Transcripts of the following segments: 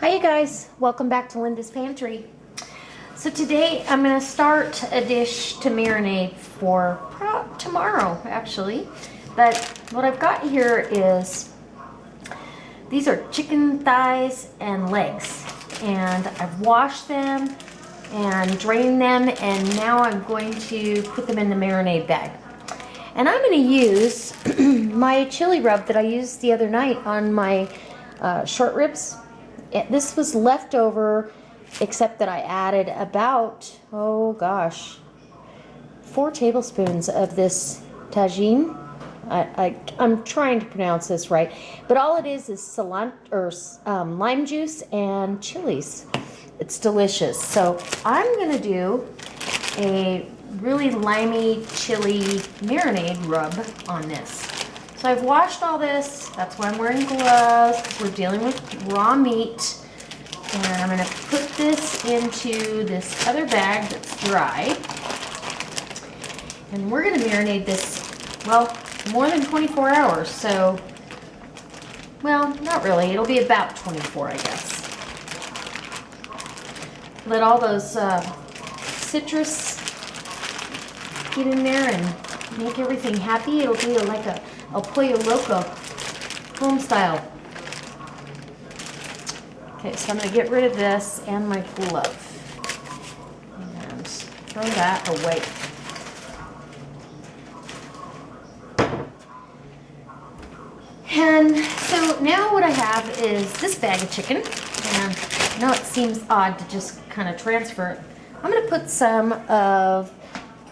Hi you guys, welcome back to Linda's Pantry. So today I'm going to start a dish to marinate for tomorrow actually. But what I've got here is, these are chicken thighs and legs. And I've washed them and drained them, and now I'm going to put them in the marinade bag. And I'm going to use my chili rub that I used the other night on my short ribs. This was leftover, except that I added about, 4 tablespoons of this tagine. I'm trying to pronounce this right, but all it is cilantro, lime juice and chilies. It's delicious. So I'm going to do a really limey chili marinade rub on this. So I've washed all this. That's why I'm wearing gloves, because we're dealing with raw meat. And I'm going to put this into this other bag that's dry. And we're going to marinate this, well, more than 24 hours. So, well, not really. It'll be about 24, I guess. Let all those citrus get in there and make everything happy. It'll be like a El Pollo Loco, home style. Okay, so I'm going to get rid of this and my glove and throw that away. And so now what I have is this bag of chicken, and I know it seems odd to just kind of transfer it. I'm going to put some of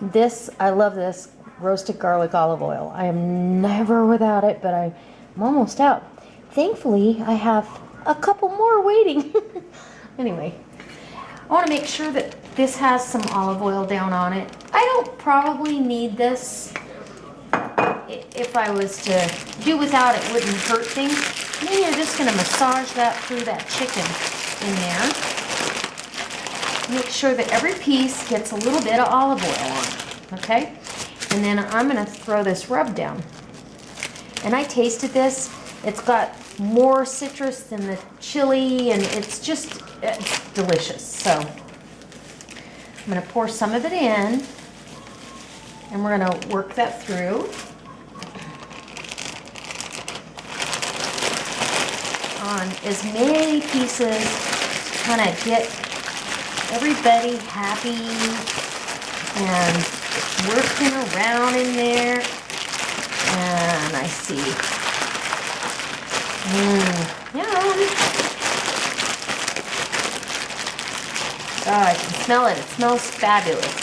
this, I love this, roasted garlic olive oil. I am never without it, but I'm almost out. Thankfully, I have a couple more waiting. Anyway, I want to make sure that this has some olive oil down on it. I don't probably need this. If I was to do without it, wouldn't hurt things. And then you're just going to massage that through that chicken in there. Make sure that every piece gets a little bit of olive oil on it, okay? And then I'm going to throw this rub down. And I tasted this. It's got more citrus than the chili, and it's delicious. So I'm going to pour some of it in, and we're going to work that through. On as many pieces, kind of get everybody happy and working around in there. And I see. Yum. Oh, I can smell it. It smells fabulous.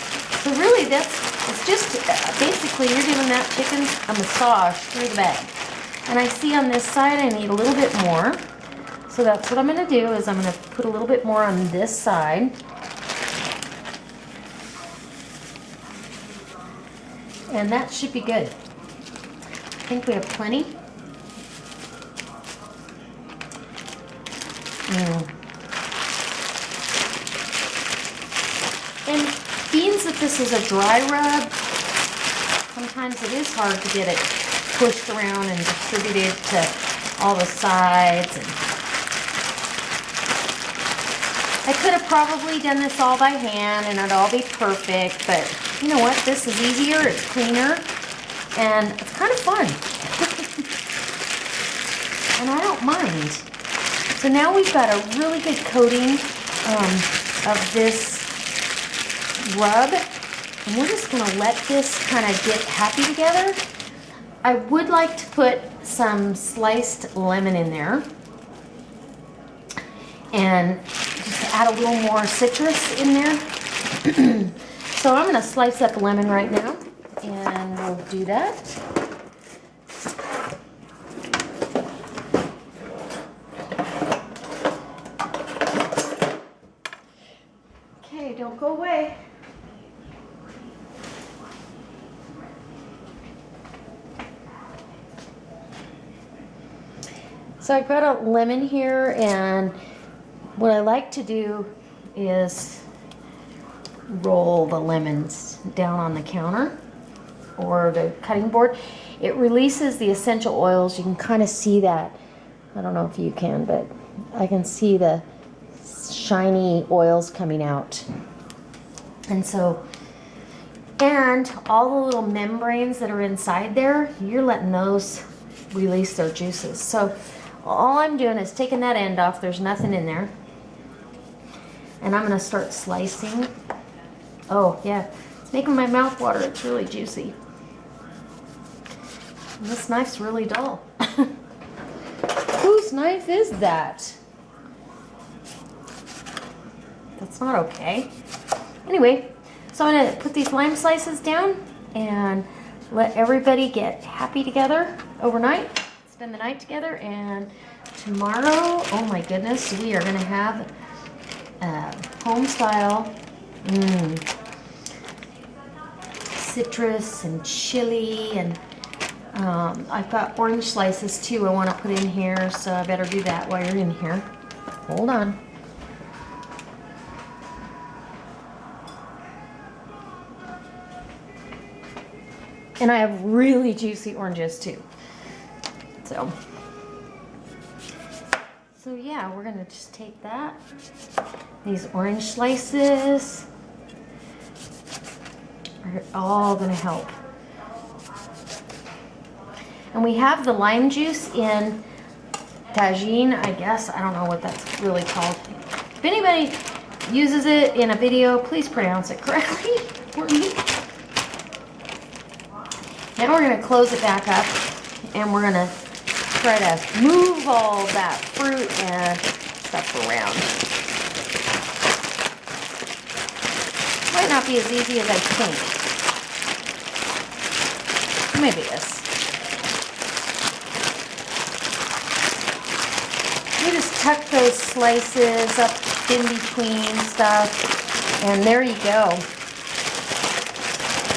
So really, it's just basically you're giving that chicken a massage through the bag. And I see on this side I need a little bit more. So that's what I'm going to do, is I'm going to put a little bit more on this side. And that should be good. I think we have plenty. And being that this is a dry rub, sometimes it is hard to get it pushed around and distributed to all the sides. And I could have probably done this all by hand and it'd all be perfect, but you know what? This is easier, it's cleaner, and it's kind of fun. And I don't mind. So now we've got a really good coating of this rub, and we're just going to let this kind of get happy together. I would like to put some sliced lemon in there and just add a little more citrus in there. So I'm going to slice up a lemon right now, and we'll do that. Okay, don't go away. So I've got a lemon here, and what I like to do is roll the lemons down on the counter or the cutting board. It releases the essential oils. You can kind of see that. I don't know if you can, but I can see the shiny oils coming out. And so, and all the little membranes that are inside there, you're letting those release their juices. So all I'm doing is taking that end off. There's nothing in there. And I'm gonna start slicing. Oh yeah, it's making my mouth water. It's really juicy. And this knife's really dull. Whose knife is that? That's not okay. Anyway, so I'm gonna put these lime slices down and let everybody get happy together overnight, spend the night together, and tomorrow, oh my goodness, we are gonna have home style citrus and chili, and I've got orange slices too I want to put in here, so I better do that while you're in here. Hold on. And I have really juicy oranges too. So yeah, we're gonna just take that. These orange slices are all gonna help. And we have the lime juice in tagine, I guess. I don't know what that's really called. If anybody uses it in a video, please pronounce it correctly for me. Now we're gonna close it back up and we're gonna try to move all that fruit and stuff around. Might not be as easy as I think. Maybe it is. You just tuck those slices up in between stuff, and there you go.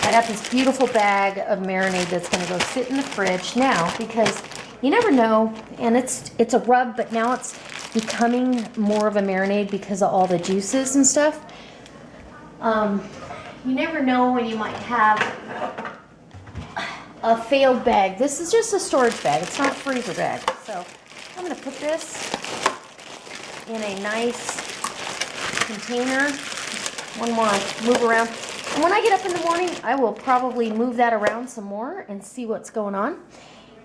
I got this beautiful bag of marinade that's going to go sit in the fridge now, because you never know, and it's a rub, but now it's becoming more of a marinade because of all the juices and stuff. You never know when you might have a failed bag. This is just a storage bag. It's not a freezer bag. So I'm going to put this in a nice container. One more move around. And when I get up in the morning, I will probably move that around some more and see what's going on.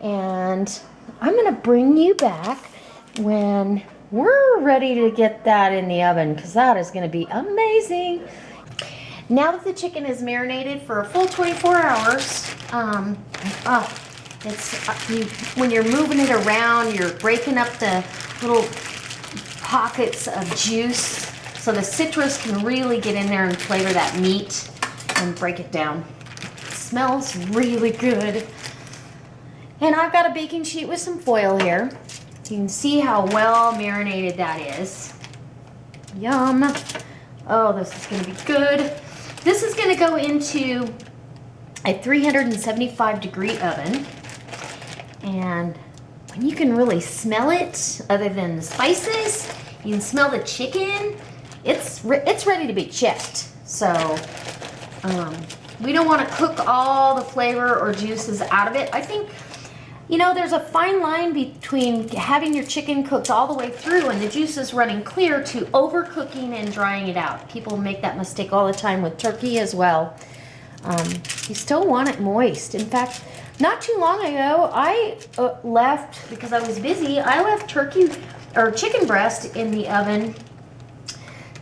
And I'm going to bring you back when we're ready to get that in the oven, because that is going to be amazing. Now that the chicken is marinated for a full 24 hours, when you're moving it around, you're breaking up the little pockets of juice so the citrus can really get in there and flavor that meat and break it down. It smells really good. And I've got a baking sheet with some foil here. You can see how well marinated that is. Yum. Oh, this is gonna be good. This is gonna go into a 375 degree oven. And when you can really smell it, other than the spices, you can smell the chicken, it's ready to be checked. So we don't want to cook all the flavor or juices out of it. I think, you know, there's a fine line between having your chicken cooked all the way through and the juices running clear to overcooking and drying it out. People make that mistake all the time with turkey as well. You still want it moist. In fact, not too long ago, I left, because I was busy, I left turkey or chicken breast in the oven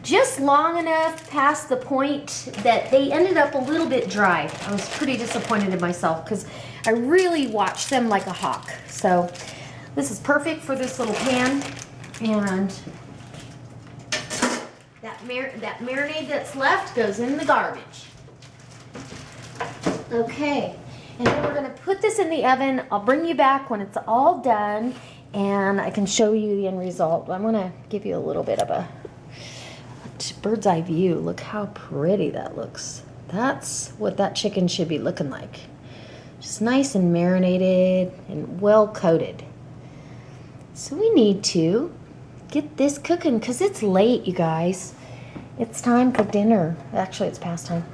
just long enough past the point that they ended up a little bit dry. I was pretty disappointed in myself because I really watched them like a hawk. So this is perfect for this little pan. And that marinade that's left goes in the garbage. Okay, and then we're gonna put this in the oven. I'll bring you back when it's all done and I can show you the end result. I'm gonna give you a little bit of a bird's eye view. Look how pretty that looks. That's what that chicken should be looking like. Just nice and marinated and well coated. So we need to get this cooking because it's late, you guys. It's time for dinner. Actually, it's past time.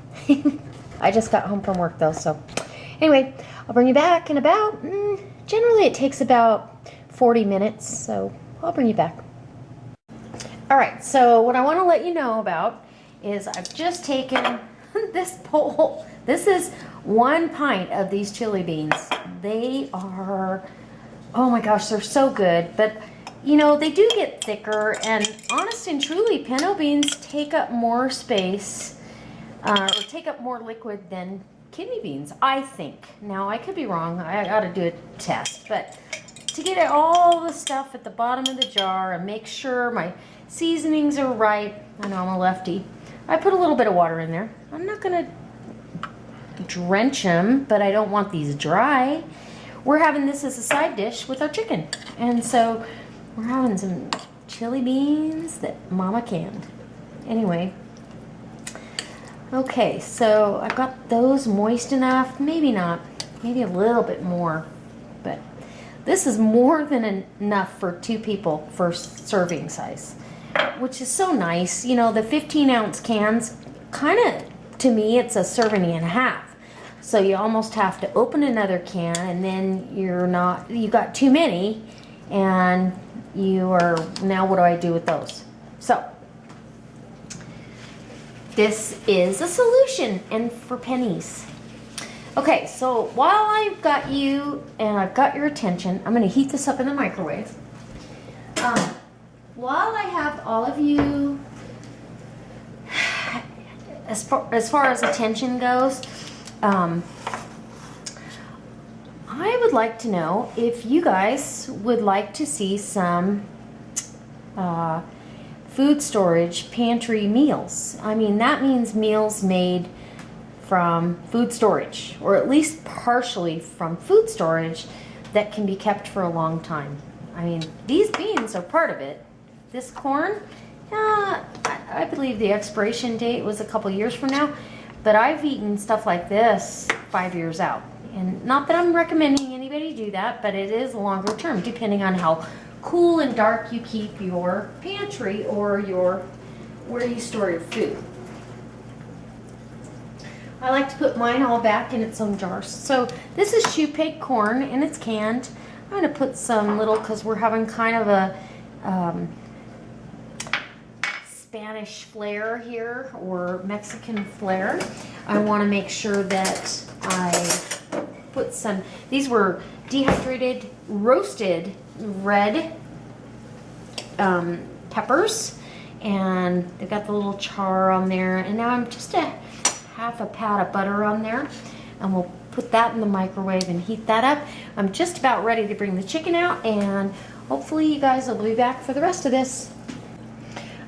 I just got home from work though, so anyway, I'll bring you back in about, generally it takes about 40 minutes, so I'll bring you back. All right, so what I want to let you know about is I've just taken this bowl. This is 1 pint of these chili beans. They are, oh my gosh, they're so good. But you know, they do get thicker, and honest and truly, pinto beans take up more space or take up more liquid than kidney beans, I think. Now, I could be wrong. I got to do a test. But to get all the stuff at the bottom of the jar and make sure my seasonings are right, I know I'm a lefty, I put a little bit of water in there. I'm not going to drench them, but I don't want these dry. We're having this as a side dish with our chicken. And so we're having some chili beans that Mama canned. Anyway, okay, so I've got those moist enough. Maybe not, maybe a little bit more, but this is more than enough for 2 people for serving size, which is so nice. You know, the 15-ounce cans, kind of, to me, it's a serving and a half. So you almost have to open another can, and then you got too many, and you are, now what do I do with those? So this is a solution, and for pennies. Okay, so while I've got you and I've got your attention, I'm going to heat this up in the microwave. While I have all of you, as far as attention goes, I would like to know if you guys would like to see some food storage pantry meals. I mean, that means meals made from food storage, or at least partially from food storage, that can be kept for a long time. I mean, these beans are part of it. This corn, I believe the expiration date was a couple years from now, but I've eaten stuff like this 5 years out. And not that I'm recommending anybody do that, but it is longer term, depending on how cool and dark you keep your pantry or where you store your food. I like to put mine all back in its own jars. So this is shoe peg corn, and it's canned. I'm going to put some little, because we're having kind of a Spanish flair here, or Mexican flair. I want to make sure that I put some, these were dehydrated, roasted red peppers, and they've got the little char on there, and now I'm just half a pat of butter on there, and we'll put that in the microwave and heat that up. I'm just about ready to bring the chicken out, and hopefully you guys will be back for the rest of this.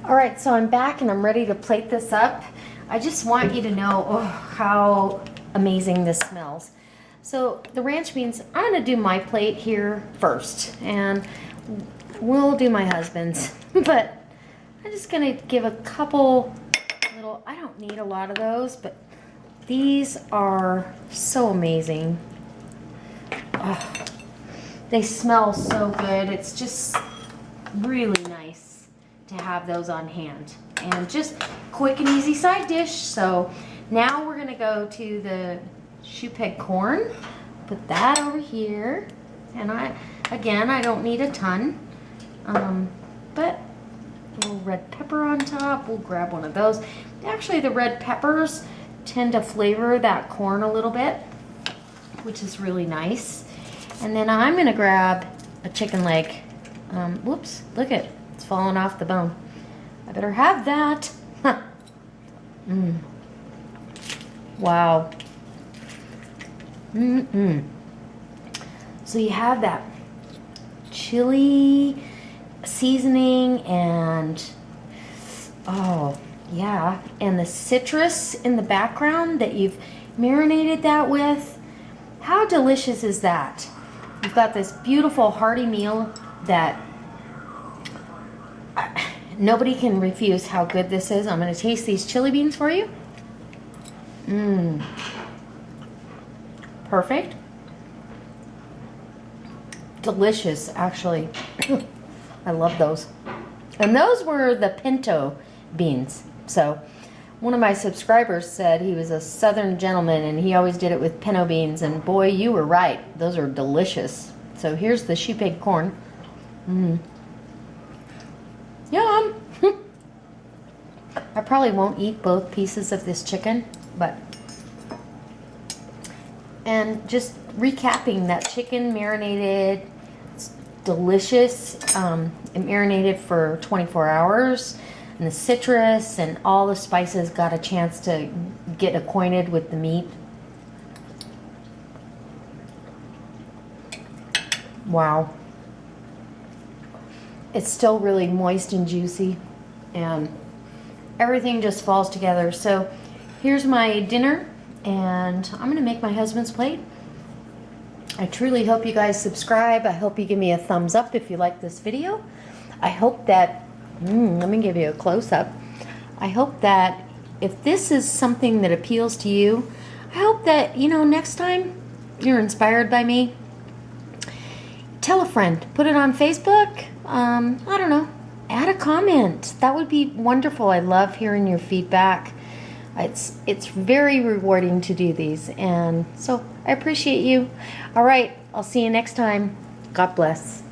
All right, so I'm back and I'm ready to plate this up. I just want you to know how amazing this smells. So the ranch beans, I'm gonna do my plate here first, and we'll do my husband's, but I'm just gonna give a couple little, I don't need a lot of those, but these are so amazing. Oh, they smell so good. It's just really nice to have those on hand, and just quick and easy side dish. So now we're gonna go to the shoe peg corn, put that over here, and I don't need a ton, but a little red pepper on top. We'll grab one of those. Actually, the red peppers tend to flavor that corn a little bit, which is really nice. And then I'm gonna grab a chicken leg. Whoops, look at, it's falling off the bone. I better have that. Wow. So you have that chili seasoning, and oh yeah, and the citrus in the background that you've marinated that with. How delicious is that? You've got this beautiful hearty meal that nobody can refuse how good this is. I'm going to taste these chili beans for you. Perfect. Delicious, actually. I love those. And those were the pinto beans. So one of my subscribers said he was a southern gentleman and he always did it with pinto beans, and boy, you were right. Those are delicious. So here's the shoe peg corn. Yum! I probably won't eat both pieces of this chicken, but... And just recapping, that chicken marinated, it's delicious. It marinated for 24 hours, and the citrus and all the spices got a chance to get acquainted with the meat. Wow. It's still really moist and juicy, and everything just falls together. So here's my dinner, and I'm gonna make my husband's plate. I truly hope you guys subscribe. I hope you give me a thumbs up if you like this video. I hope that, let me give you a close-up. I hope that if this is something that appeals to you, I hope that, you know, next time you're inspired by me, tell a friend, put it on Facebook, I don't know, add a comment. That would be wonderful. I love hearing your feedback. It's very rewarding to do these, and so I appreciate you. All right, I'll see you next time. God bless.